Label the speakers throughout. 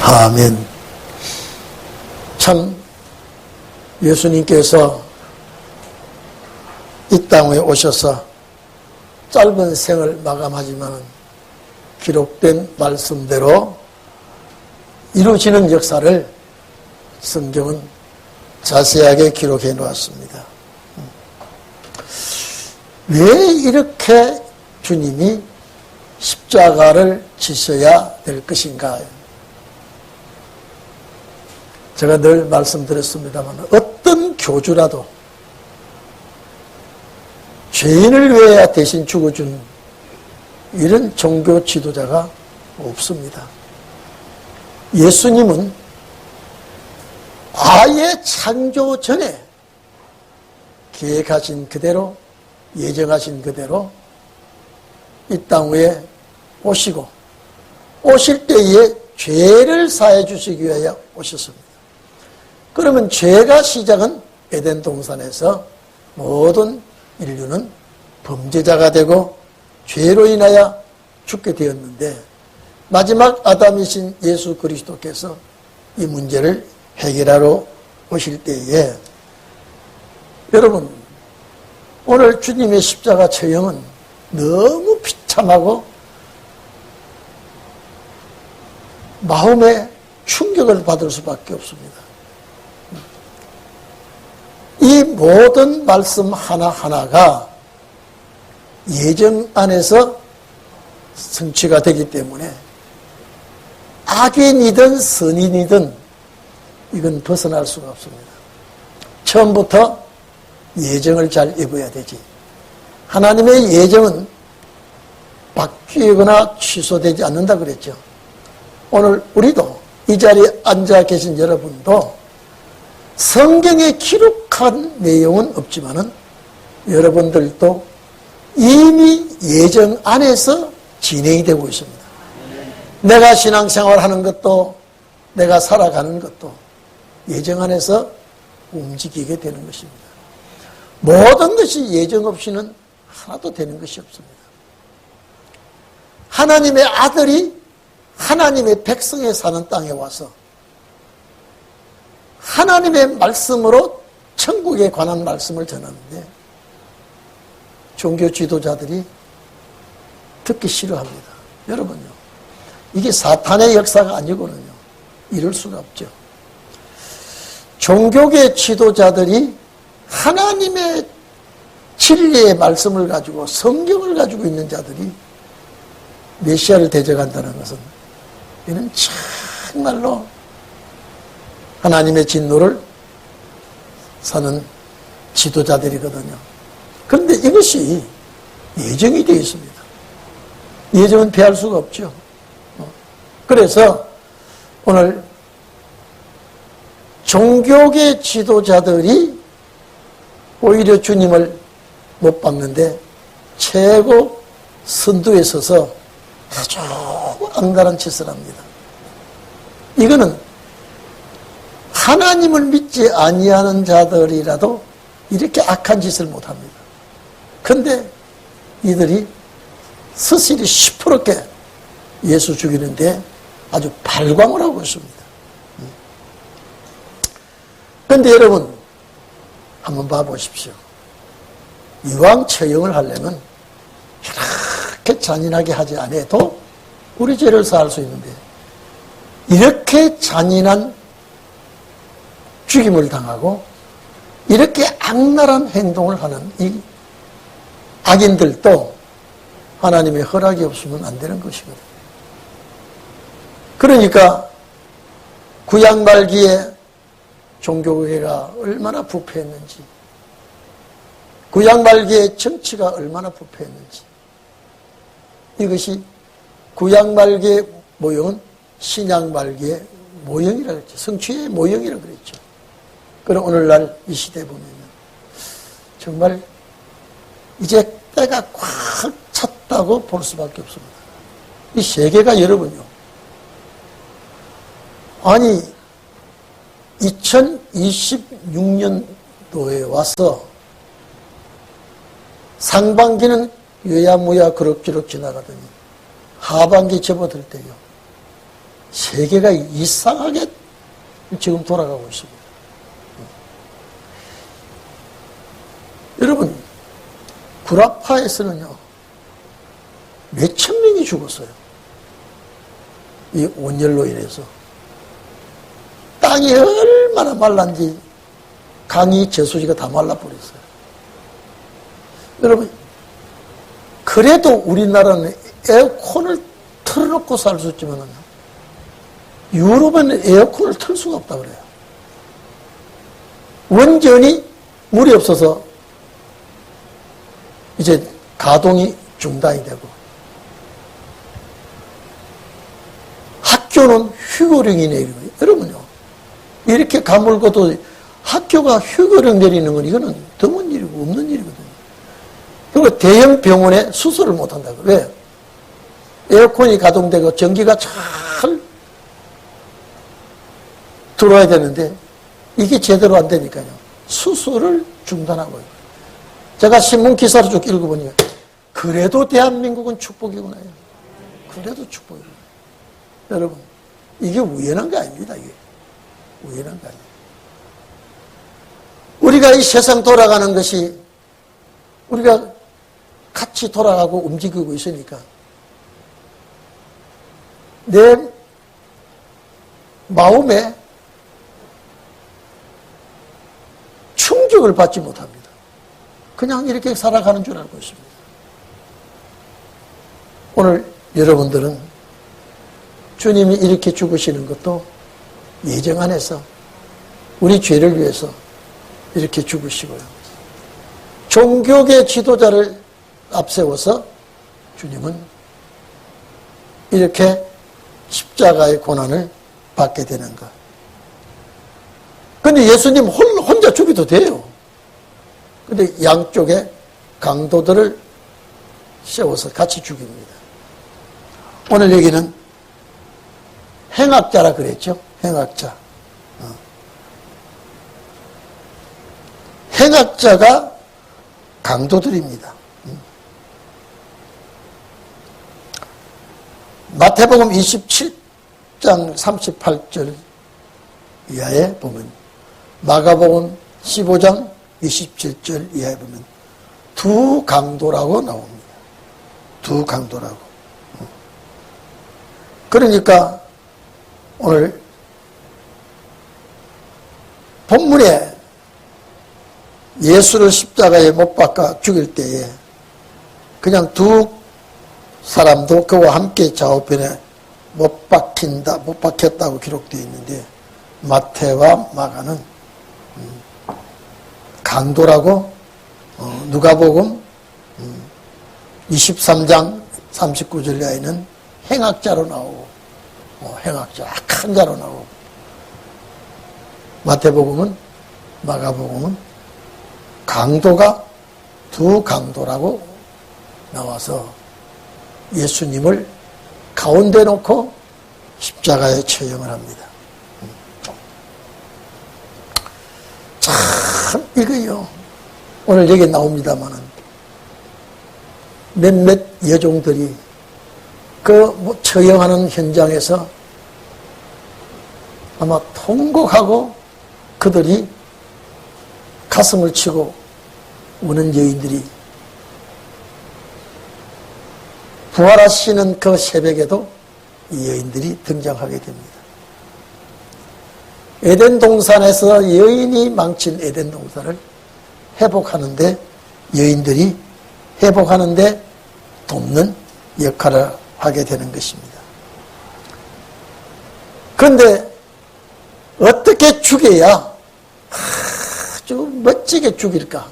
Speaker 1: 아멘. 참 예수님께서 이 땅에 오셔서 짧은 생을 마감하지만 기록된 말씀대로 이루어지는 역사를 성경은 자세하게 기록해 놓았습니다. 왜 이렇게 주님이 십자가를 지셔야 될 것인가? 제가 늘 말씀드렸습니다만 어떤 교주라도 죄인을 위하여 대신 죽어준 이런 종교 지도자가 없습니다. 예수님은 아예 창조 전에 계획하신 그대로, 예정하신 그대로 이 땅 위에 오시고, 오실 때에 죄를 사해 주시기 위하여 오셨습니다. 그러면 죄가 시작은 에덴 동산에서 모든 인류는 범죄자가 되고 죄로 인하여 죽게 되었는데, 마지막 아담이신 예수 그리스도께서 이 문제를 해결하러 오실 때에, 여러분 오늘 주님의 십자가 처형은 너무 비참하고 마음에 충격을 받을 수밖에 없습니다. 이 모든 말씀 하나하나가 예정 안에서 성취가 되기 때문에 악인이든 선인이든 이건 벗어날 수가 없습니다. 처음부터 예정을 잘 입어야 되지. 하나님의 예정은 바뀌거나 취소되지 않는다 그랬죠. 오늘 우리도 이 자리에 앉아 계신 여러분도 성경에 기록한 내용은 없지만은 여러분들도 이미 예정 안에서 진행이 되고 있습니다. 내가 신앙생활하는 것도, 내가 살아가는 것도 예정 안에서 움직이게 되는 것입니다. 모든 것이 예정 없이는 하나도 되는 것이 없습니다. 하나님의 아들이 하나님의 백성에 사는 땅에 와서 하나님의 말씀으로 천국에 관한 말씀을 전하는데 종교 지도자들이 듣기 싫어합니다. 여러분요, 이게 사탄의 역사가 아니거든요. 이럴 수가 없죠. 종교계 지도자들이 하나님의 진리의 말씀을 가지고, 성경을 가지고 있는 자들이 메시아를 대적한다는 것은 이는 정말로 하나님의 진노를 사는 지도자들이거든요. 그런데 이것이 예정이 되어 있습니다. 예정은 피할 수가 없죠. 그래서 오늘 종교계 지도자들이 오히려 주님을 못 박는데 최고 선두에 서서 아주 ang갈한 짓을 합니다. 이거는 하나님을 믿지 아니하는 자들이라도 이렇게 악한 짓을 못합니다. 그런데 이들이 스스로 시퍼렇게 예수 죽이는데 아주 발광을 하고 있습니다. 그런데 여러분 한번 봐보십시오. 이왕 처형을 하려면 이렇게 잔인하게 하지 않아도 우리 죄를 사할 수 있는데, 이렇게 잔인한 죽임을 당하고 이렇게 악랄한 행동을 하는 이 악인들도 하나님의 허락이 없으면 안 되는 것이거든요. 그러니까 구약 말기에 종교계가 얼마나 부패했는지, 구약 말기에 정치가 얼마나 부패했는지, 이것이 구약 말기의 모형은 신약 말기의 모형이라고 했죠. 성취의 모형이라고 그랬죠. 그럼 오늘날 이 시대에 보면 정말 이제 때가 꽉 찼다고 볼 수밖에 없습니다. 이 세계가 여러분요, 아니 2026년도에 와서 상반기는 여야무야 그럭저럭 지나가더니 하반기 접어들 때요, 세계가 이상하게 지금 돌아가고 있습니다. 여러분, 구라파에서는요, 몇천 명이 죽었어요. 이 온열로 인해서. 땅이 얼마나 말랐는지 강이 저수지가 다 말라버렸어요. 여러분, 그래도 우리나라는 에어컨을 틀어놓고 살 수 있지만 유럽은 에어컨을 틀 수가 없다 그래요. 원전이 물이 없어서 이제 가동이 중단이 되고, 학교는 휴교령이 내리고, 여러분요, 이렇게 가물고도 학교가 휴교령 내리는 건 이거는 드문 일이고 없는 일이거든요. 그리고 대형 병원에 수술을 못 한다고. 왜? 에어컨이 가동되고 전기가 잘 들어와야 되는데 이게 제대로 안 되니까요, 수술을 중단하고요. 제가 신문 기사를 쭉 읽어보니까 그래도 대한민국은 축복이구나. 그래도 축복이구나. 여러분, 이게 우연한 거 아닙니다. 이게 우연한 거 아니에요. 우리가 이 세상 돌아가는 것이 우리가 같이 돌아가고 움직이고 있으니까 내 마음에 충격을 받지 못합니다. 그냥 이렇게 살아가는 줄 알고 있습니다. 오늘 여러분들은 주님이 이렇게 죽으시는 것도 예정 안에서 우리 죄를 위해서 이렇게 죽으시고요. 종교계 지도자를 앞세워서 주님은 이렇게 십자가의 고난을 받게 되는 것. 근데 예수님 혼자 죽여도 돼요. 근데 양쪽에 강도들을 세워서 같이 죽입니다. 오늘 여기는 행악자라 그랬죠. 행악자. 행악자가 강도들입니다. 마태복음 27장 38절 이하에 보면, 마가복음 15장 27절 이하에 보면 두 강도라고 나옵니다. 두 강도라고. 그러니까 오늘 본문에 예수를 십자가에 못 박아 죽일 때에 그냥 두 사람도 그와 함께 좌우편에 못 박혔다고 기록되어 있는데, 마태와 마가는 강도라고 누가복음 23장 39절 이하에는 행악자로 나오고, 행악자, 악한 자로 나오고, 마태복음은, 마가복음은 강도가 두 강도라고 나와서 예수님을 가운데 놓고 십자가에 처형을 합니다. 참, 이거요, 오늘 여기 나옵니다마는 몇몇 여종들이 그 처형하는 현장에서 아마 통곡하고 그들이 가슴을 치고 우는 여인들이 부활하시는 그 새벽에도 이 여인들이 등장하게 됩니다. 에덴 동산에서 여인이 망친 에덴 동산을 회복하는데, 여인들이 회복하는데 돕는 역할을 하게 되는 것입니다. 그런데 어떻게 죽여야 아주 멋지게 죽일까?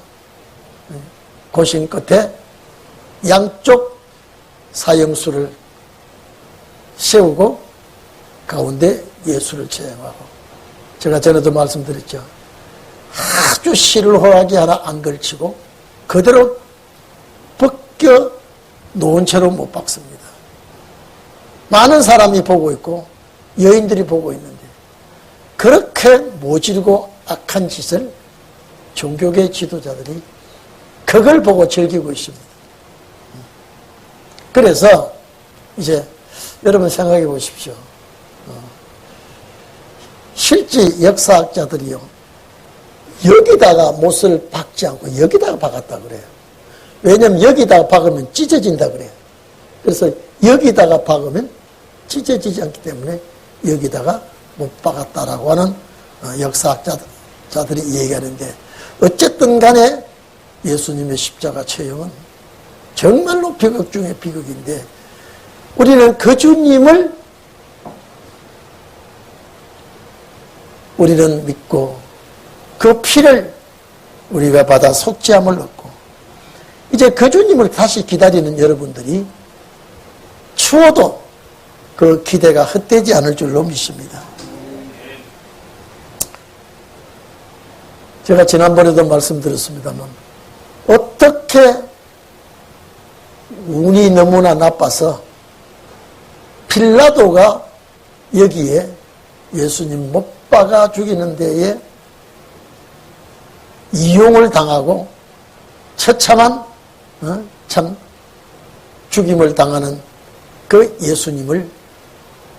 Speaker 1: 고심 끝에 양쪽 사형수를 세우고 가운데 예수를 처형하고, 제가 전에도 말씀드렸죠. 아주 실을 호하게 하나 안 걸치고 그대로 벗겨 놓은 채로 못 박습니다. 많은 사람이 보고 있고 여인들이 보고 있는데 그렇게 모질고 악한 짓을 종교계 지도자들이 그걸 보고 즐기고 있습니다. 그래서 이제 여러분 생각해 보십시오. 실제 역사학자들이요, 여기다가 못을 박지 않고 여기다가 박았다 그래요. 왜냐하면 여기다가 박으면 찢어진다 그래요. 그래서 여기다가 박으면 찢어지지 않기 때문에 여기다가 못 박았다라고 하는 역사학자들이 얘기하는데, 어쨌든 간에 예수님의 십자가 처형은 정말로 비극 중에 비극인데, 우리는 그 주님을 우리는 믿고 그 피를 우리가 받아 속죄함을 얻고, 이제 그 주님을 다시 기다리는 여러분들이 추워도 그 기대가 헛되지 않을 줄로 믿습니다. 제가 지난번에도 말씀드렸습니다만, 어떻게 운이 너무나 나빠서 빌라도가 여기에 예수님 못 박아 죽이는 데에 이용을 당하고 처참한 참 죽임을 당하는 그 예수님을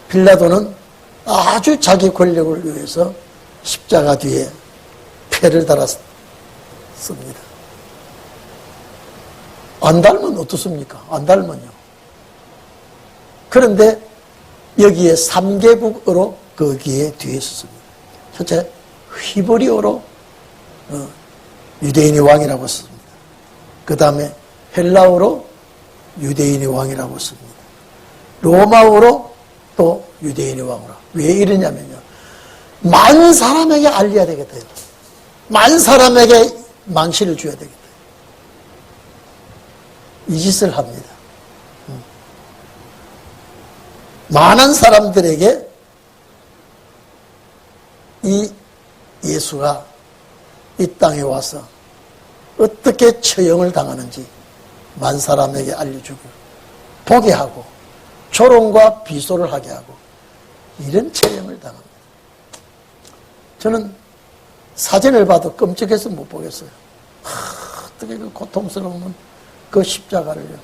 Speaker 1: 빌라도는 아주 자기 권력을 위해서 십자가 뒤에 패를 달았습니다. 안 닮으면 어떻습니까? 안 닮으면요. 그런데 여기에 3개국어로 거기에 뒤에 있었습니다. 첫째, 히브리어로 유대인의 왕이라고 썼습니다. 그 다음에 헬라어로 유대인의 왕이라고 씁니다. 로마어로 또 유대인의 왕으로. 왜 이러냐면요, 만 사람에게 알려야 되겠다. 만 사람에게 망신을 줘야 되겠다. 이 짓을 합니다. 많은 사람들에게 이 예수가 이 땅에 와서 어떻게 처형을 당하는지 만 사람에게 알려주고 보게 하고 조롱과 비소를 하게 하고 이런 처형을 당합니다. 저는 사진을 봐도 끔찍해서 못 보겠어요. 어떻게 그 고통스러운 그 십자가를요.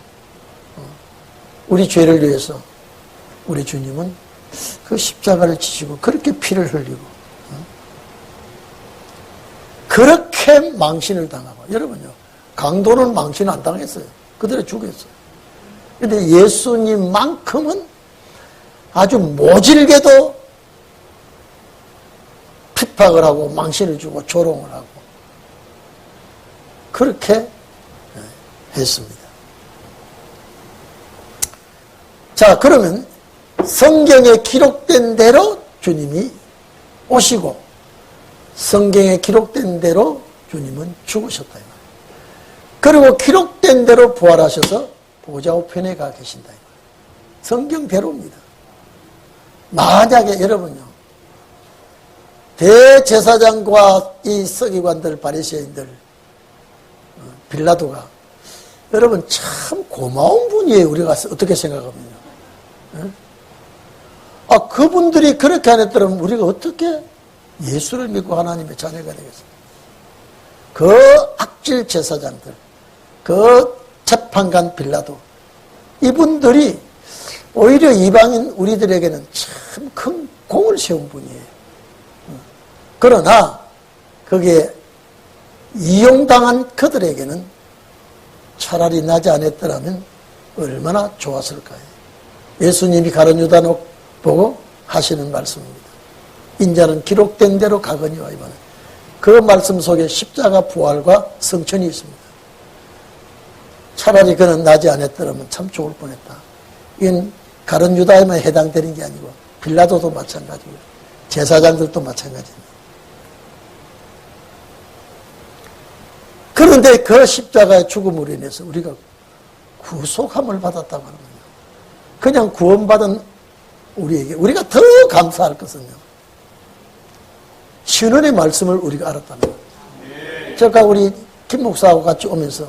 Speaker 1: 우리 죄를 위해서 우리 주님은 그 십자가를 지시고 그렇게 피를 흘리고 그렇게 망신을 당하고, 여러분요, 강도는 망신 안 당했어요. 그대로 죽였어요. 그런데 예수님만큼은 아주 모질게도 핍박을 하고 망신을 주고 조롱을 하고 그렇게 했습니다. 자, 그러면 성경에 기록된 대로 주님이 오시고 성경에 기록된 대로 주님은 죽으셨다. 그리고 기록된 대로 부활하셔서 보좌 우편에 가 계신다. 성경대로입니다. 만약에 여러분요, 대제사장과 이 서기관들, 바리새인들, 빌라도가 여러분 참 고마운 분이에요. 우리가 어떻게 생각하면요. 그분들이 그렇게 안 했더라면 우리가 어떻게 예수를 믿고 하나님의 자녀가 되겠습니까? 그 악질 제사장들, 그 재판관 빌라도, 이분들이 오히려 이방인 우리들에게는 참 큰 공을 세운 분이에요. 그러나 거기에 이용당한 그들에게는 차라리 나지 않았더라면 얼마나 좋았을까요? 예수님이 가룟 유다노 보고 하시는 말씀입니다. 인자는 기록된 대로 가거니와 이번에. 그 말씀 속에 십자가 부활과 성천이 있습니다. 차라리 그는 나지 않았더라면 참 좋을 뻔했다. 이건 가룟 유다에만 해당되는 게 아니고 빌라도도 마찬가지고 제사장들도 마찬가지입니다. 그런데 그 십자가의 죽음으로 인해서 우리가 구속함을 받았다고 합니다. 그냥 구원받은 우리에게 우리가 더 감사할 것은요, 신원의 말씀을 우리가 알았다는 거예요. 제가 우리 김 목사하고 같이 오면서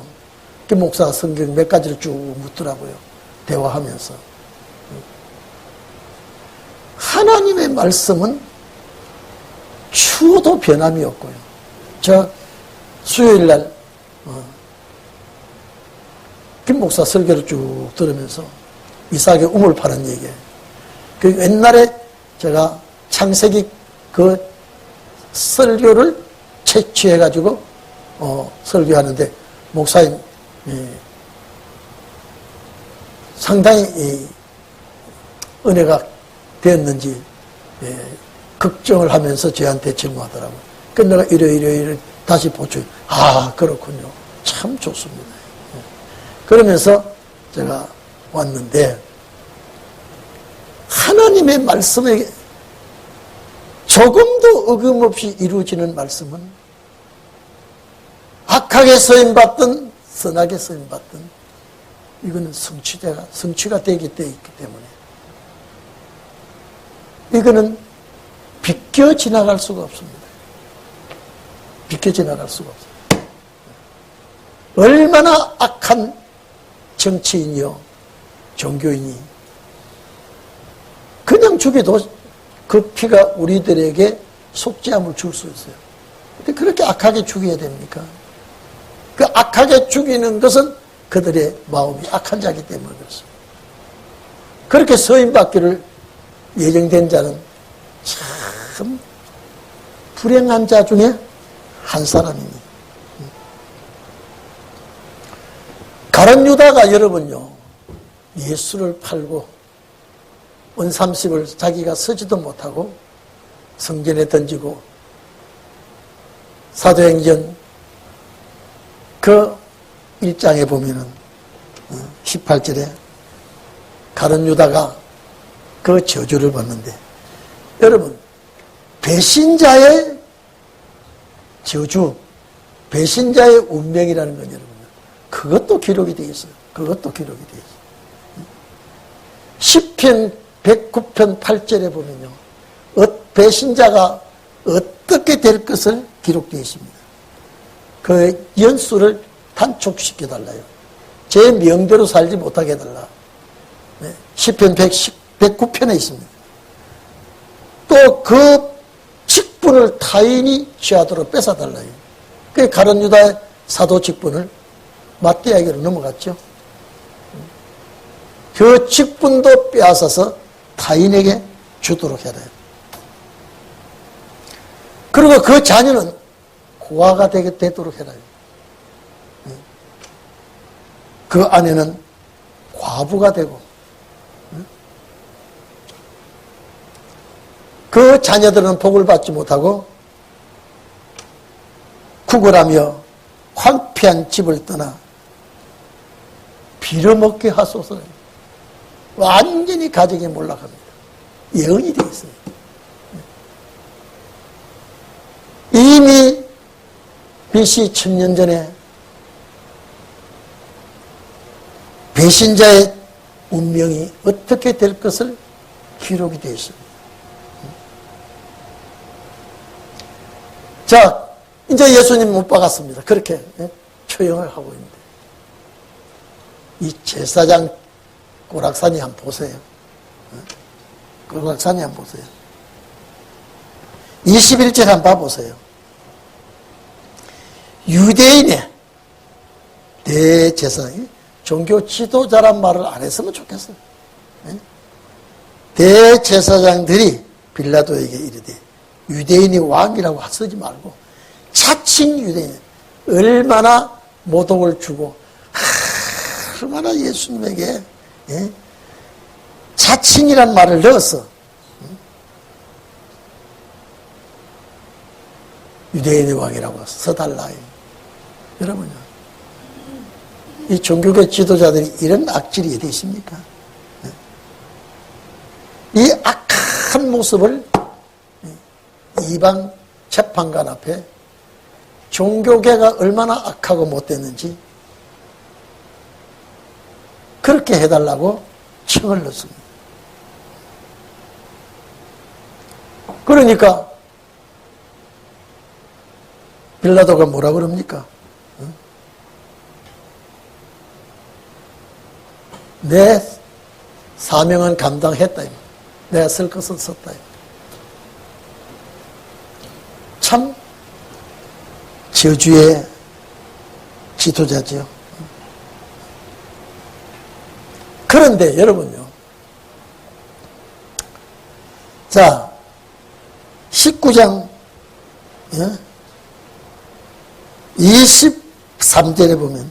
Speaker 1: 김 목사가 성경 몇 가지를 쭉 묻더라고요. 대화하면서. 하나님의 말씀은 추워도 변함이 없고요. 저 수요일날 김 목사 설교를 쭉 들으면서 이삭의 우물 파는 얘기예요. 그 옛날에 제가 창세기 그 설교를 채취해가지고 설교하는데 목사님 상당히 은혜가 되었는지 걱정을 하면서 저한테 질문하더라고요. 그래서 내가 이래 다시 보충. 아, 그렇군요. 참 좋습니다. 그러면서 제가 왔는데 하나님의 말씀에 조금도 어김없이 이루어지는 말씀은 악하게 쓰임받든 선하게 쓰임받든 이거는 성취가 되기 때문에 이거는 비껴 지나갈 수가 없습니다. 비껴 지나갈 수가 없습니다. 얼마나 악한 정치인이요 종교인이 그냥 죽여도 그 피가 우리들에게 속죄함을 줄 수 있어요. 근데 그렇게 악하게 죽여야 됩니까? 그 악하게 죽이는 것은 그들의 마음이 악한 자이기 때문에 그렇습니다. 그렇게 서임받기를 예정된 자는 참 불행한 자 중에 한 사람입니다. 가룟 유다가 여러분요 예수를 팔고 원 30을 자기가 쓰지도 못하고 성전에 던지고 사도행전 그 1장에 보면은 18절에 가룟 유다가 그 저주를 받는데 여러분 배신자의 저주, 배신자의 운명이라는 건 여러분 그것도 기록이 되어 있어요. 그것도 기록이 되어 있어요. 시편 109편 8절에 보면요. 배신자가 어떻게 될 것을 기록되어 있습니다. 그 연수를 단축시켜달라요. 제 명대로 살지 못하게 해달라. 시편 109편에 있습니다. 또 그 직분을 타인이 취하도록 뺏어달라요. 그 가룟 유다의 사도 직분을 맞대하기로 넘어갔죠. 그 직분도 빼앗아서 타인에게 주도록 해야 돼요. 그리고 그 자녀는 고아가 되도록 해라. 그 아내는 과부가 되고 그 자녀들은 복을 받지 못하고 구걸하며 황폐한 집을 떠나 빌어먹게 하소서. 완전히 가정이 몰락합니다. 예언이 되어 있어요. 이미 BC 1000년 전에 배신자의 운명이 어떻게 될 것을 기록이 되어 있습니다. 자, 이제 예수님 못 박았습니다. 그렇게 처형을 하고 있는데 이 제사장 꼬락산이 한번 보세요. 꼬락산이 한번 보세요. 21절 한번 봐보세요. 유대인의 대제사장이 종교 지도자란 말을 안 했으면 좋겠어요. 대제사장들이 빌라도에게 이르되 유대인이 왕이라고 쓰지 말고 자칭 유대인 얼마나 모독을 주고 얼마나 예수님에게 자칭이란 말을 넣어서 유대인의 왕이라고 써달라. 여러분요, 이 종교계 지도자들이 이런 악질이 어디 있습니까? 이 악한 모습을 이방 재판관 앞에 종교계가 얼마나 악하고 못됐는지 그렇게 해달라고 청을 넣습니다. 그러니까 빌라도가 뭐라 그럽니까? 내 사명은 감당했다. 내가 쓸 것은 썼다. 참 저주의 지도자죠. 그런데 여러분요, 자 19장 23절에 보면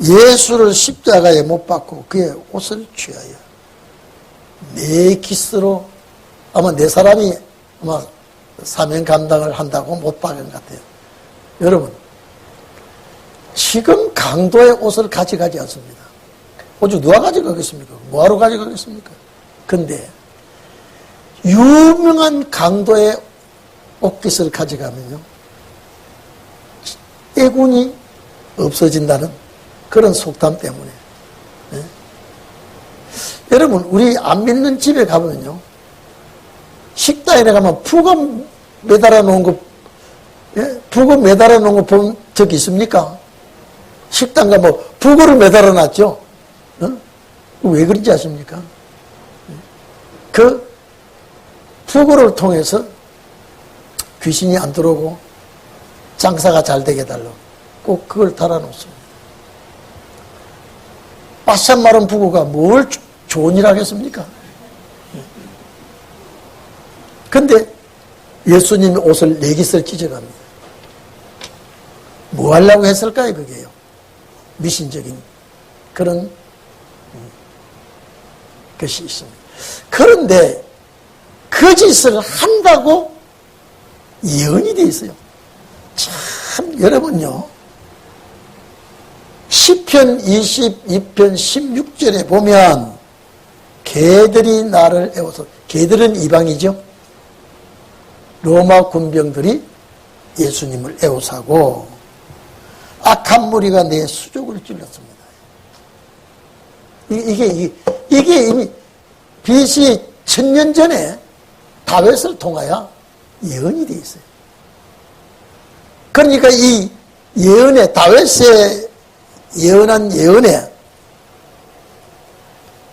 Speaker 1: 예수를 십자가에 못 박고 그의 옷을 취하여 내 깃으로 아마 네 사람이 아마 사명 감당을 한다고 못 박은 것 같아요. 여러분, 지금 강도의 옷을 가져가지 않습니다. 오죽 누가 가져가겠습니까? 뭐하러 가져가겠습니까? 근데 유명한 강도의 옷깃을 가져가면요, 애군이 없어진다는 그런 속담 때문에. 네? 여러분, 우리 안 믿는 집에 가면요, 식당에 가면 부금 매달아 놓은 거, 예? 부금 매달아 놓은 거 본 적 있습니까? 식당 가면 부고를 매달아 놨죠? 어? 왜 그런지 아십니까? 그 부고를 통해서 귀신이 안 들어오고 장사가 잘 되게 해달라고 꼭 그걸 달아놓습니다. 바싹 마른 부고가 뭘 좋은 일 하겠습니까? 근데 예수님이 옷을 네 깃을 찢어갑니다. 뭐 하려고 했을까요, 그게요? 미신적인 그런 것이 있습니다. 그런데 그 짓을 한다고 예언이 되어 있어요. 참, 여러분요, 시편 22편 16절에 보면 개들이 나를 애워서, 개들은 이방이죠. 로마 군병들이 예수님을 애워싸고 악한 무리가 내 수족을 찔렀습니다. 이게 이미 BC 1000년 전에 다윗을 통하여 예언이 되어 있어요. 그러니까 이 예언에, 다윗의 예언한 예언에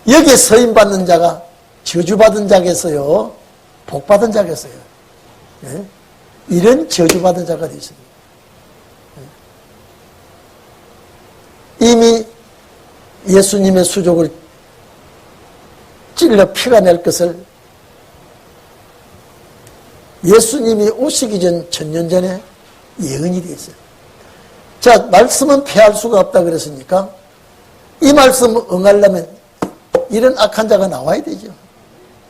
Speaker 1: 여기에 서임받는 자가 저주받은 자겠어요, 복받은 자겠어요. 네? 이런 저주받은 자가 되어 있습니다. 이미 예수님의 수족을 찔러 피가 낼 것을 예수님이 오시기 전 1000년 전에 예언이 되어 있어요. 자, 말씀은 피할 수가 없다 그랬으니까 이 말씀 응하려면 이런 악한 자가 나와야 되죠.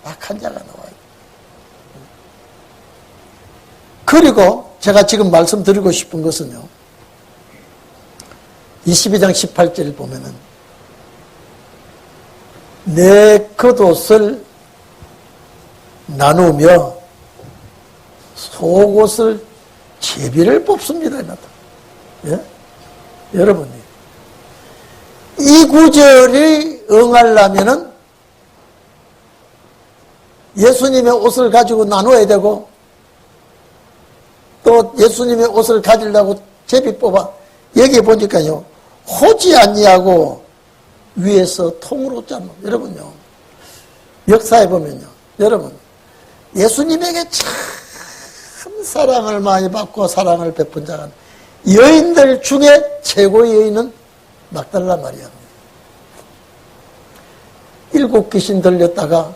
Speaker 1: 악한 자가 나와야 돼요. 그리고 제가 지금 말씀드리고 싶은 것은요, 22장 18절을 보면은 내 겉옷을 나누며 속옷을 제비를 뽑습니다. 예? 여러분이 이 구절이 응하려면은 예수님의 옷을 가지고 나눠야 되고 또 예수님의 옷을 가지려고 제비 뽑아. 여기 보니까요, 호지 아니하고 위에서 통으로 짠. 여러분요, 역사에 보면요, 여러분, 예수님에게 참 사랑을 많이 받고 사랑을 베푼 자가 여인들 중에 최고의 여인은 막달라 마리아입니다. 7 귀신 들렸다가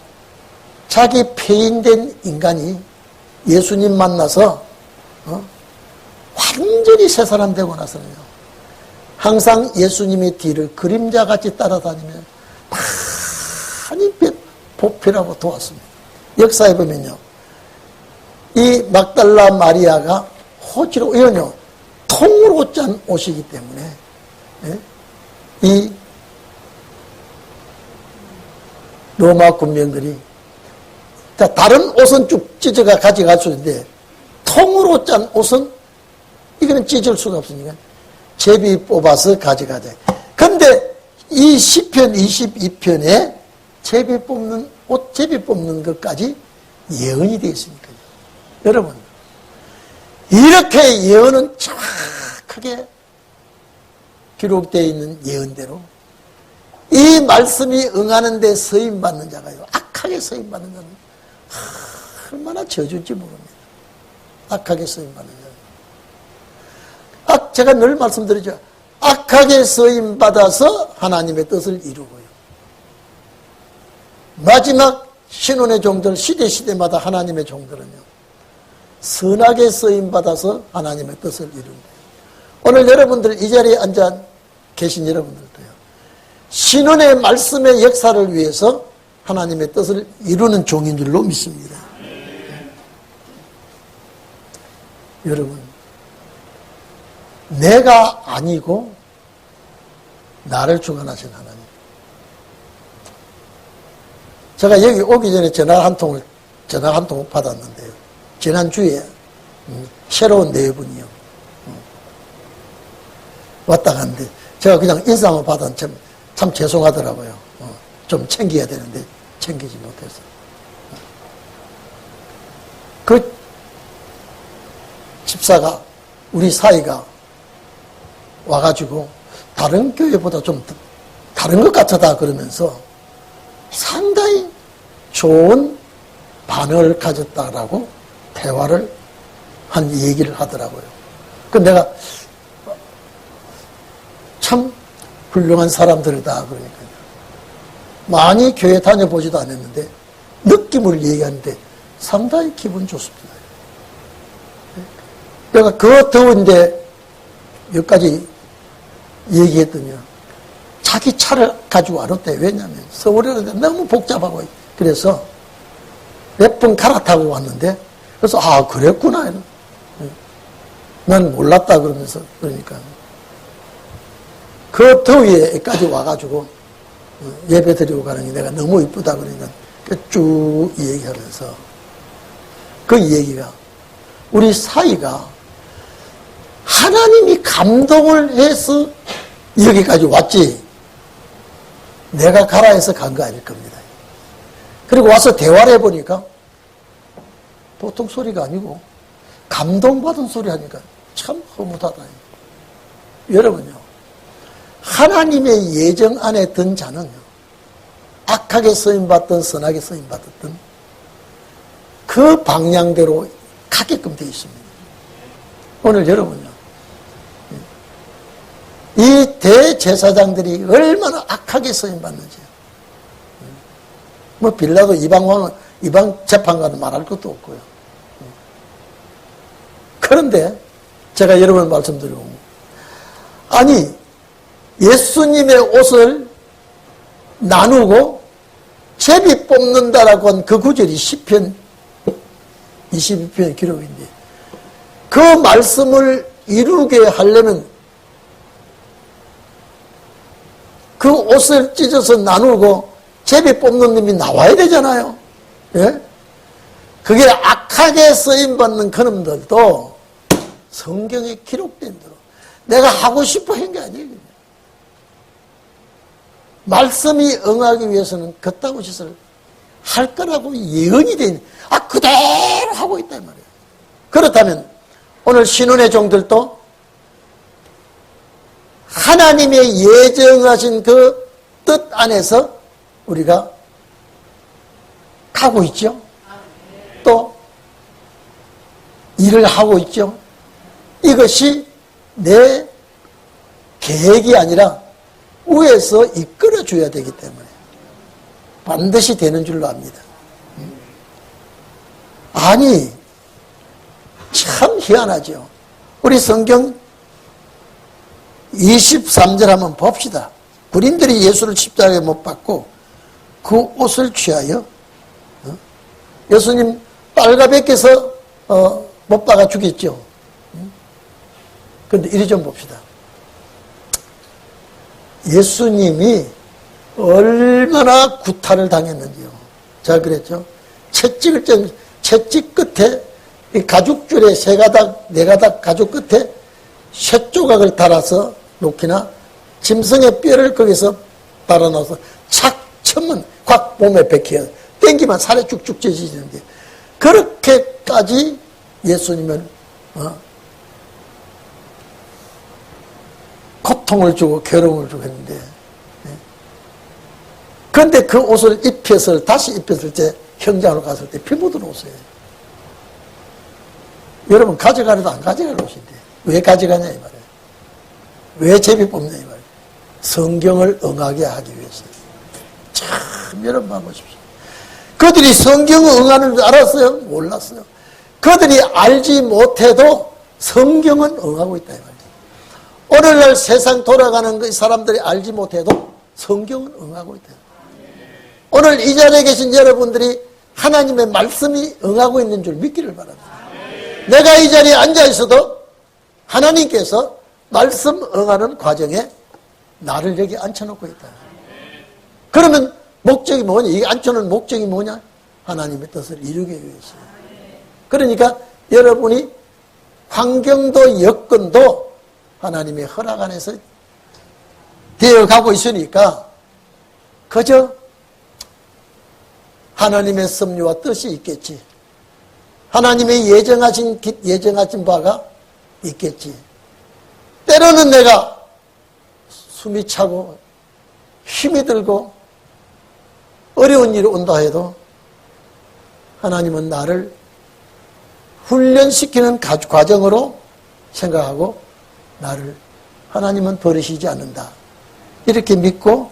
Speaker 1: 자기 폐인된 인간이 예수님 만나서 완전히 새 사람 되고 나서는요, 항상 예수님의 뒤를 그림자같이 따라다니며 많이 보필하고 도왔습니다. 역사에 보면요, 이 막달라 마리아가 호지로, 이건요, 통으로 짠 옷이기 때문에, 예? 이 로마 군병들이, 자, 다른 옷은 쭉 찢어가 가져갈 수 있는데, 통으로 짠 옷은 이거는 찢을 수가 없으니까 제비 뽑아서 가져가자. 근데 이 시편 22편에 제비 뽑는 옷, 제비 뽑는 것까지 예언이 되어 있으니까요. 여러분, 이렇게 예언은 정확하게 기록되어 있는 예언대로 이 말씀이 응하는 데 서임받는 자가요, 악하게 서임받는 자는 얼마나 저주인지 모릅니다. 악하게 서임받는 자. 제가 늘 말씀드리죠. 악하게 서임받아서 하나님의 뜻을 이루고요, 마지막 신혼의 종들, 시대마다 하나님의 종들은요, 선하게 쓰임받아서 하나님의 뜻을 이루는 거예요. 오늘 여러분들 이 자리에 앉아 계신 여러분들도요, 신혼의 말씀의 역사를 위해서 하나님의 뜻을 이루는 종인 줄로 믿습니다. 여러분, 내가 아니고 나를 주관하신 하나님. 제가 여기 오기 전에 전화 한 통을 받았는데요. 지난주에 새로운 네 분이요. 왔다 갔는데 제가 그냥 인사만 받았는데 참 죄송하더라고요. 좀 챙겨야 되는데 챙기지 못해서. 그 집사가, 우리 사이가 와가지고 다른 교회보다 좀 다른 것 같다 그러면서 상당히 좋은 반응을 가졌다라고 대화를 한 얘기를 하더라고요. 그 내가 참 훌륭한 사람들이다 그러니까요. 많이 교회 다녀보지도 않았는데 느낌을 얘기하는데 상당히 기분 좋습니다. 내가 그 더운데 여기까지 얘기했더니요, 자기 차를 가지고 왔대. 왜냐하면 서울에는 너무 복잡하고, 그래서 몇 번 갈아타고 왔는데, 그래서 아 그랬구나, 난 몰랐다 그러면서. 그러니까 그 더위에까지 와가지고 예배 드리고 가는 게 내가 너무 이쁘다 그러니까 쭉 얘기하면서 그 얘기가, 우리 사이가 하나님이 감동을 해서 여기까지 왔지 내가 가라 해서 간 거 아닐 겁니다. 그리고 와서 대화를 해보니까 보통 소리가 아니고 감동받은 소리 하니까 참 허무하다. 여러분요, 하나님의 예정 안에 든 자는요, 악하게 쓰임받든 선하게 쓰임받았든 그 방향대로 가게끔 되어 있습니다. 오늘 여러분요, 이 대제사장들이 얼마나 악하게 쓰임받는지요. 뭐 빌라도 이방 재판관은 말할 것도 없고요. 그런데 제가 여러분 말씀드리고, 아니 예수님의 옷을 나누고 제비 뽑는다라고 한 그 구절이 시편 22편의 기록인데, 그 말씀을 이루게 하려면 그 옷을 찢어서 나누고 제비 뽑는 놈이 나와야 되잖아요. 예? 그게 악하게 쓰임받는 그놈들도 성경에 기록된 대로 내가 하고 싶어 한 게 아니에요. 말씀이 응하기 위해서는 그따구 짓을 할 거라고 예언이 되니, 그대로 하고 있단 말이에요. 그렇다면 오늘 신혼의 종들도 하나님의 예정하신 그 뜻 안에서 우리가 가고 있죠. 또 일을 하고 있죠. 이것이 내 계획이 아니라 위에서 이끌어줘야 되기 때문에 반드시 되는 줄로 압니다. 아니, 참 희한하죠. 우리 성경 23절 한번 봅시다. 군인들이 예수를 십자가에 못 박고 그 옷을 취하여 예수님 빨가벗겨서 못 박아 죽였죠. 그런데 이리 좀 봅시다. 예수님이 얼마나 구타를 당했는지요. 자, 그랬죠. 채찍 끝에 이 가죽줄에 세 가닥, 네 가닥 가죽 끝에 쇠 조각을 달아서 놓기나 짐승의 뼈를 거기서 달아넣어서 착 쳐면 확 몸에 박혀 땡기면 살에 쭉쭉 찢어지는데, 그렇게까지 예수님은 고통을 주고 괴로움을 주고 했는데, 그런데 그 옷을 다시 입혔을 때, 현장으로 갔을 때 피 묻은 옷이에요. 여러분, 가져가려도 안 가져갈 옷인데 왜 가져가냐 이 말이에요. 왜 제비 뽑냐 이 말이에요. 성경을 응하게 하기 위해서. 참, 여러분 봐보십시오. 그들이 성경을 응하는 줄 알았어요? 몰랐어요. 그들이 알지 못해도 성경은 응하고 있다 이 말이에요. 오늘날 세상 돌아가는 그 사람들이 알지 못해도 성경은 응하고 있다. 오늘 이 자리에 계신 여러분들이 하나님의 말씀이 응하고 있는 줄 믿기를 바랍니다. 내가 이 자리에 앉아 있어도 하나님께서 말씀 응하는 과정에 나를 여기 앉혀놓고 있다. 그러면 목적이 뭐냐? 이 앉혀놓은 목적이 뭐냐? 하나님의 뜻을 이루기 위해서. 그러니까 여러분이 환경도 여건도 하나님의 허락 안에서 되어가고 있으니까 그저 하나님의 섭리와 뜻이 있겠지. 하나님의 예정하신 바가 있겠지. 때로는 내가 숨이 차고 힘이 들고 어려운 일이 온다 해도 하나님은 나를 훈련시키는 과정으로 생각하고 나를 하나님은 버리시지 않는다. 이렇게 믿고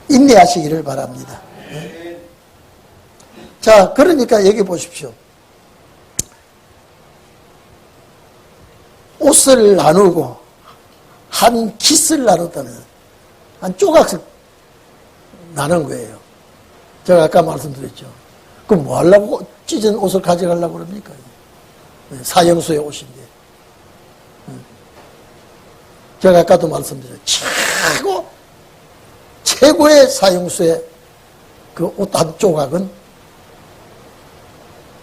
Speaker 1: 인내하시기를 바랍니다. 자, 그러니까 여기 보십시오. 옷을 나누고 한 깃을 나눴다는 한 조각씩 나눈 거예요. 제가 아까 말씀드렸죠. 그럼 뭐 하려고 찢은 옷을 가져가려고 그럽니까? 사형수의 옷인데. 제가 아까도 말씀드렸죠. 최고의 사형수의 그 옷 한 조각은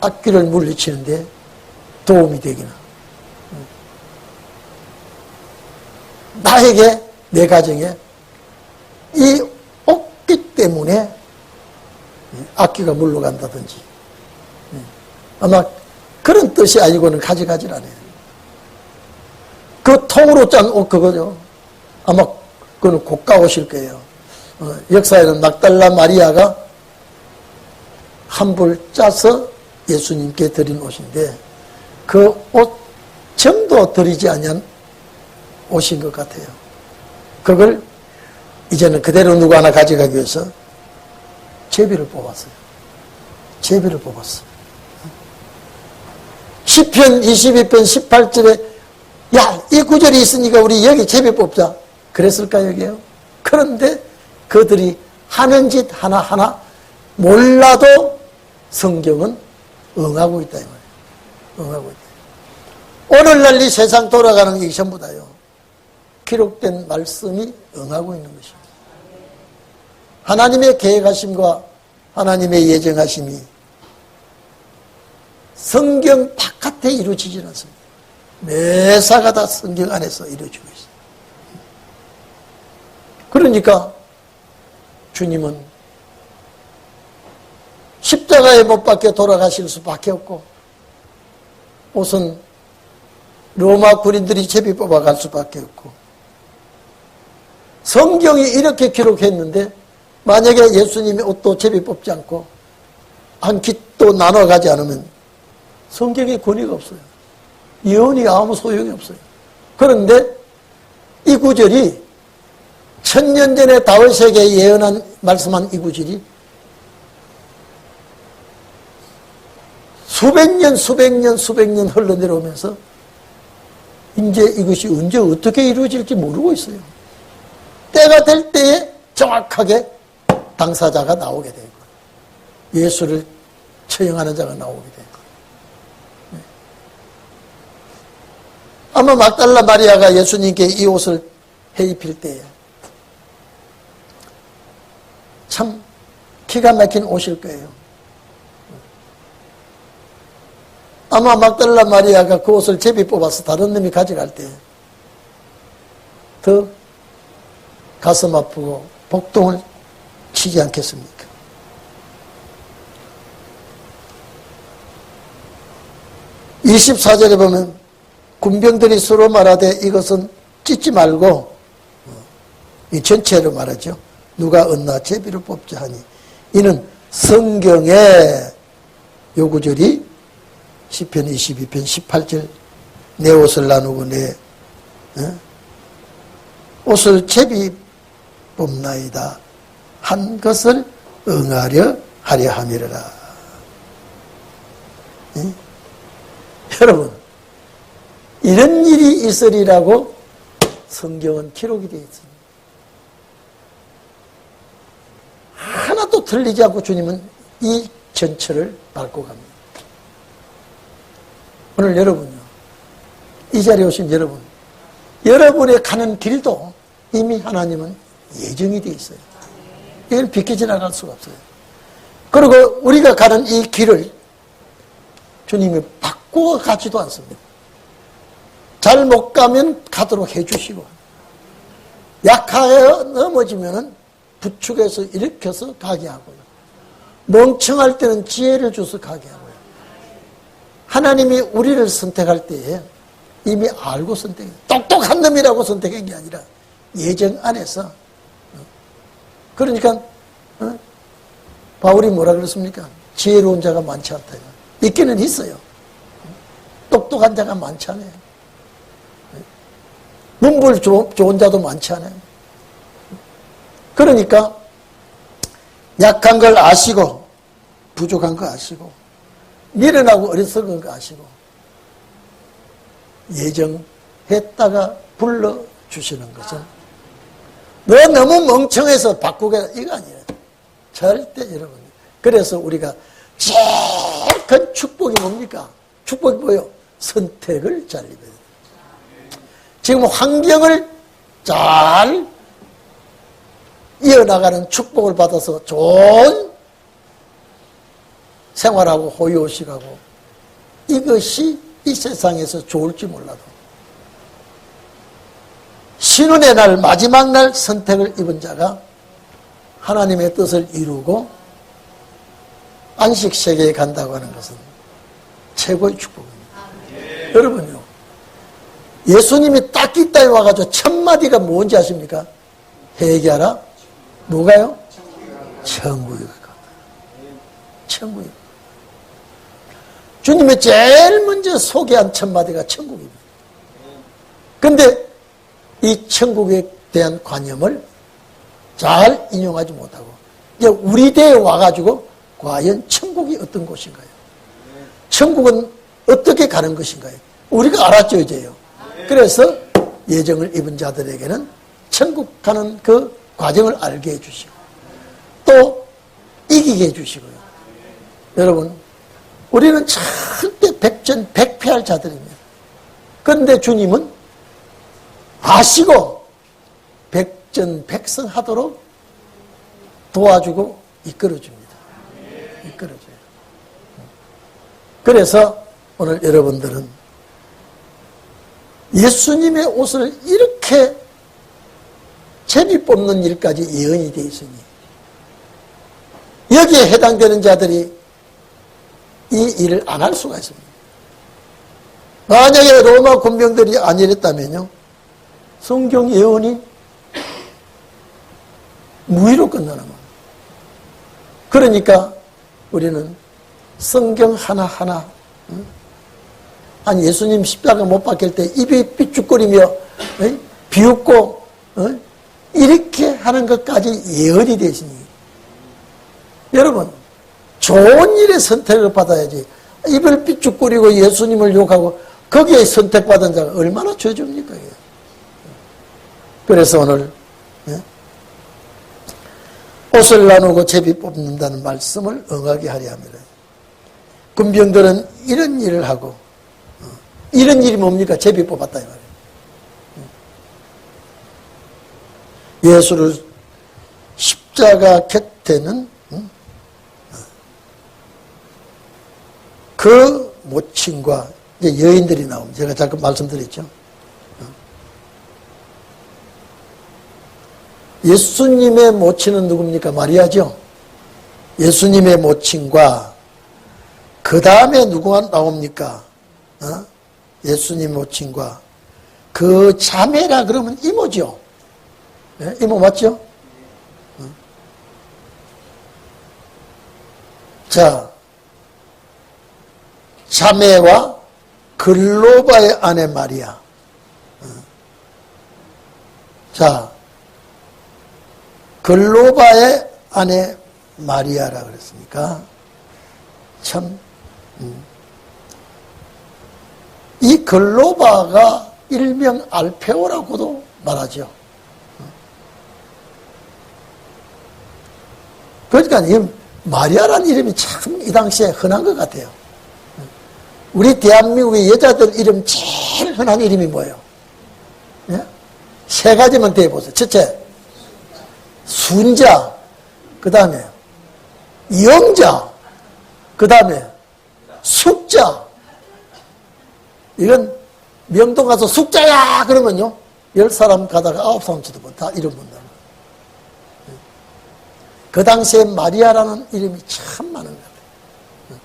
Speaker 1: 악귀를 물리치는데 도움이 되기는. 나에게, 내 가정에 이 옷기 때문에 악귀가 물러간다든지 아마 그런 뜻이 아니고는 가져가질 않아요. 그 통으로 짠 옷 그거죠. 아마 그거는 고가 옷일 거예요. 역사에는 막달라 마리아가 한 불 짜서 예수님께 드린 옷인데 그 옷 정도 드리지 않은 옷인 것 같아요. 그걸 이제는 그대로 누구 하나 가져가기 위해서 제비를 뽑았어요. 제비를 뽑았어요. 시편 22편 18절에 야, 이 구절이 있으니까 우리 여기 제비 뽑자. 그랬을까 여기요? 그런데 그들이 하는 짓 하나하나 몰라도 성경은 응하고 있다 이 말이에요. 응하고 있다. 오늘날 이 세상 돌아가는 게 전부 다요. 기록된 말씀이 응하고 있는 것입니다. 하나님의 계획하심과 하나님의 예정하심이 성경 바깥에 이루어지지는 않습니다. 매사가 다 성경 안에서 이루어지고 있어요. 그러니까 주님은 십자가에 못 박혀 돌아가실 수밖에 없고 옷은 로마 군인들이 제비 뽑아갈 수밖에 없고 성경이 이렇게 기록했는데 만약에 예수님이 옷도 제비 뽑지 않고 한 깃도 나눠가지 않으면 성경에 권위가 없어요. 예언이 아무 소용이 없어요. 그런데 이 구절이 1000년 전에 다윗에게 예언한 말씀한 이 구절이 수백 년 흘러내려오면서 이제 이것이 언제 어떻게 이루어질지 모르고 있어요. 때가 될 때에 정확하게 당사자가 나오게 되고 예수를 처형하는 자가 나오게 되고 아마 막달라 마리아가 예수님께 이 옷을 해입힐 때에 참 기가 막힌 옷일 거예요. 아마 막달라 마리아가 그 옷을 제비 뽑아서 다른 놈이 가져갈 때 더 가슴 아프고 복동을 치지 않겠습니까? (24절에) 보면 군병들이 서로 말하되 이것은 찢지 말고 이 전체로 말하죠. 누가 얻나 제비를 뽑자 하니 이는 성경에 요 구절이 시편 22편 18절 내 옷을 나누고 내 옷을 제비 뽑나이다 한 것을 응하려 하려 함이라. 예? 여러분, 이런 일이 있으리라고 성경은 기록이 되어 있습니다. 하나도 틀리지 않고 주님은 이 전철을 밟고 갑니다. 오늘 여러분요, 이 자리에 오신 여러분, 여러분의 가는 길도 이미 하나님은 예정이 되어 있어요. 이걸 비켜 지나갈 수가 없어요. 그리고 우리가 가는 이 길을 주님이 바꾸어 가지도 않습니다. 잘 못 가면 가도록 해주시고, 약하여 넘어지면은 부축해서 일으켜서 가게 하고요. 멍청할 때는 지혜를 줘서 가게 하고요. 하나님이 우리를 선택할 때에 이미 알고 선택해요. 똑똑한 놈이라고 선택한 게 아니라 예정 안에서. 그러니까 바울이 뭐라 그랬습니까? 지혜로운 자가 많지 않다. 있기는 있어요. 똑똑한 자가 많지 않아요. 문불 좋은 자도 많지 않아요. 그러니까 약한 걸 아시고, 부족한 거 아시고, 미련하고 어리석은 거 아시고, 예정했다가 불러주시는 것은 너 너무 멍청해서 바꾸게, 이거 아니에요. 절대 여러분. 그래서 우리가 제일 큰 축복이 뭡니까? 축복이 뭐예요? 선택을 잘 입어야 돼요. 지금 환경을 잘 이어나가는 축복을 받아서 좋은 생활하고 호의호식하고, 이것이 이 세상에서 좋을지 몰라도 신혼의 날 마지막 날 선택을 입은 자가 하나님의 뜻을 이루고 안식세계에 간다고 하는 것은 최고의 축복입니다. 여러분요, 예수님이 딱 이 땅에 와가지고 첫 마디가 뭔지 아십니까? 회개하라. 뭐가요? 천국에 가까워. 천국에. 주님이 제일 먼저 소개한 첫 마디가 천국입니다. 근데 이 천국에 대한 관념을 잘 인용하지 못하고 이제 우리 대에 와가지고 과연 천국이 어떤 곳인가요? 천국은 어떻게 가는 것인가요? 우리가 알았죠, 이제요. 그래서 예정을 입은 자들에게는 천국 가는 그 과정을 알게 해주시고 또 이기게 해주시고요. 여러분, 우리는 절대 백전백패할 자들입니다. 그런데 주님은 아시고 백전백승하도록 도와주고 이끌어줍니다. 이끌어줘요. 그래서 오늘 여러분들은 예수님의 옷을 이렇게 제비 뽑는 일까지 예언이 되어 있으니 여기에 해당되는 자들이 이 일을 안 할 수가 있습니다. 만약에 로마 군병들이 안 이랬다면요, 성경 예언이 무의로 끝나는 겁니다. 그러니까 우리는 성경 하나하나, 아니 예수님 십자가 못 박힐 때 입이 삐죽거리며 비웃고 이렇게 하는 것까지 예언이 되시니, 여러분 좋은 일의 선택을 받아야지 입을 삐죽거리고 예수님을 욕하고 거기에 선택받은 자가 얼마나 죄줍니까? 그래서 오늘 옷을 나누고 제비 뽑는다는 말씀을 응하게 하려 합니다. 군병들은 이런 일을 하고, 이런 일이 뭡니까? 제비 뽑았다 이 말이에요. 예수를 십자가 곁에는 그 모친과 이제 여인들이 나옵니다. 제가 잠깐 말씀드렸죠. 예수님의 모친은 누굽니까? 마리아죠. 예수님의 모친과 그 다음에 누구가 나옵니까? 예수님 모친과 그 자매라 그러면 이모죠. 네? 이모 맞죠? 자, 자매와 글로바의 아내 마리아. 자, 글로바의 아내 마리아라 그랬으니까 참 이 글로바가 일명 알페오라고도 말하죠. 그러니까 이 마리아라는 이름이 참 이 당시에 흔한 것 같아요. 우리 대한민국의 여자들 이름 제일 흔한 이름이 뭐예요? 예? 세 가지만 대보세요. 첫째, 순자, 그 다음에 영자, 그 다음에 숙자. 이건 명동 가서 숙자야 그러면요 10사람 가다가 9사람 쳐다보면 다 이름 본다는 거예요. 그 당시에 마리아라는 이름이 참 많은 거예요.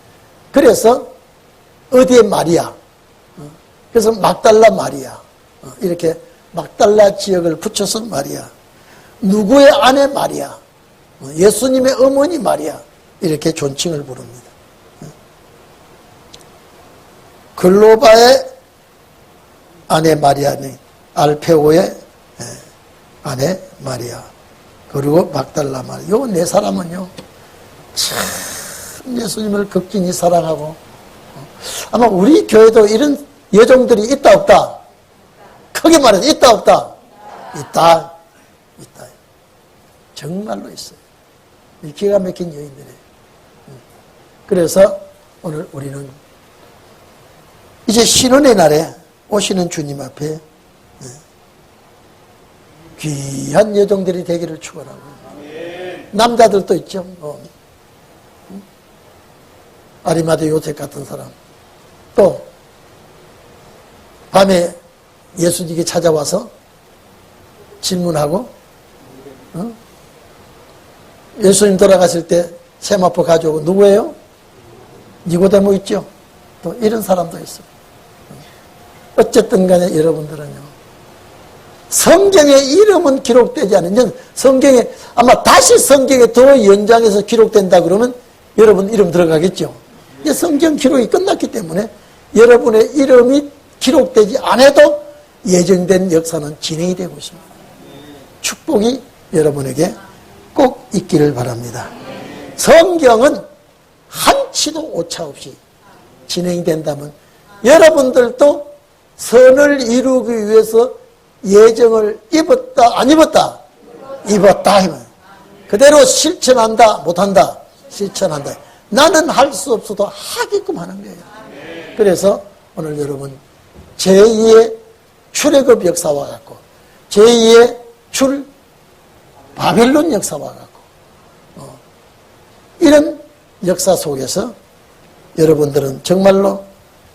Speaker 1: 그래서 어디에 마리아, 그래서 막달라 마리아, 이렇게 막달라 지역을 붙여서 마리아, 누구의 아내 마리아, 예수님의 어머니 마리아, 이렇게 존칭을 부릅니다. 글로바의 아내 마리아는 알페오의 아내 마리아, 그리고 막달라 마리아. 요 네 사람은요 참 예수님을 극진히 사랑하고, 아마 우리 교회도 이런 여종들이 있다 없다? 크게 말해서 있다 없다? 있다. 있다. 정말로 있어요. 이 기가 막힌 여인들이에요. 그래서 오늘 우리는 이제 신혼의 날에 오시는 주님 앞에 귀한 여종들이 되기를 축원하고, 남자들도 있죠. 아리마대 요셉 같은 사람, 또 밤에 예수님께 찾아와서 질문하고, 예수님 돌아가실 때 세마포 가져오고, 누구예요? 니고데모 있죠. 또 이런 사람도 있어요. 어쨌든 간에 여러분들은요, 성경의 이름은 기록되지 않은, 성경에 아마 다시 성경에 더 연장해서 기록된다 그러면 여러분 이름 들어가겠죠. 이제 성경 기록이 끝났기 때문에 여러분의 이름이 기록되지 않아도 예정된 역사는 진행이 되고 있습니다. 축복이 여러분에게 꼭 있기를 바랍니다. 성경은 한치도 오차 없이 진행된다면 여러분들도 선을 이루기 위해서 예정을 입었다, 안 입었다? 입었다. 그대로 실천한다, 못한다? 실천한다. 나는 할 수 없어도 하게끔 하는 거예요. 그래서 오늘 여러분 제2의 출애굽 역사와 같고, 제2의 바벨론 역사와 같고, 이런 역사 속에서 여러분들은 정말로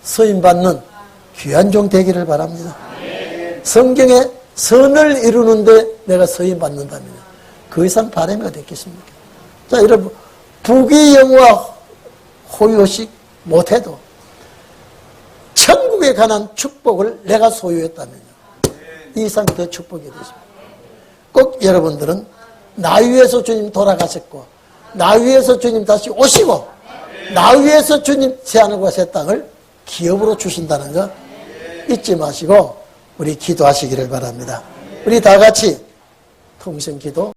Speaker 1: 서임받는 귀한 종 되기를 바랍니다. 성경에 선을 이루는데 내가 서임받는다면 그 이상 바람이 어디 있겠습니까? 자, 여러분, 부귀영화 호요식 못해도 천국에 관한 축복을 내가 소유했다면요, 이 이상 더 축복이 되십니다. 꼭 여러분들은 나 위해서 주님 돌아가셨고, 나 위해서 주님 다시 오시고, 나 위해서 주님 새하늘과 새 땅을 기업으로 주신다는 거 잊지 마시고 우리 기도하시기를 바랍니다. 우리 다 같이 통성기도